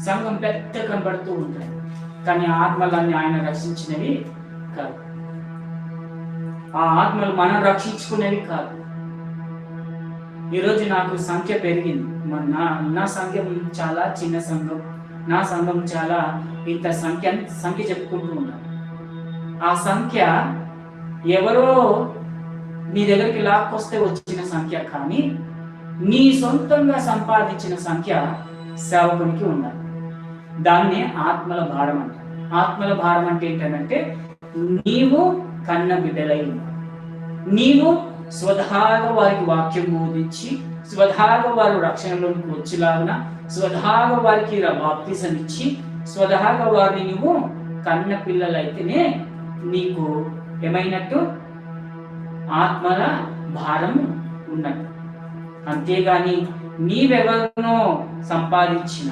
సంఘం పెద్ద కనబడుతూ ఉంటుంది, కానీ ఆత్మలన్నీ ఆయన రక్షించినవి కాదు. ఆ ఆత్మలు మనం రక్షించుకునేవి కాదు. ఈరోజు నాకు సంఖ్య పెరిగింది. నా సంఘం చాలా చిన్న సంఘం, నా సంఘం చాలా ఇంత సంఖ్య చెప్పుకుంటూ ఉన్నాను. ఆ సంఖ్య ఎవరో నీ దగ్గరికి లాక్కొస్తే వచ్చిన సంఖ్య కానీ నీ సొంతంగా సంపాదించిన సంఖ్య సేవకునికి ఉండాలి. దాన్నే ఆత్మల భారం అంటారు. ఆత్మల భారం అంటే ఏంటంటే నీవు కన్న బిడ్డలై ఉన్నావు. నీవు స్వతహాగా వారికి వాక్యం బోధించి, స్వతహాగా వారు రక్షణలోకి వచ్చేలాగా, స్వతహాగా వారికి బాప్తిజం ఇచ్చి, స్వతహాగా వారిని నువ్వు కన్న పిల్లలైతేనే నీకు ఏమైనట్టు ఆత్మల భారం ఉన్నట్టు. అంతేగాని నీవెవరినో సంపాదించిన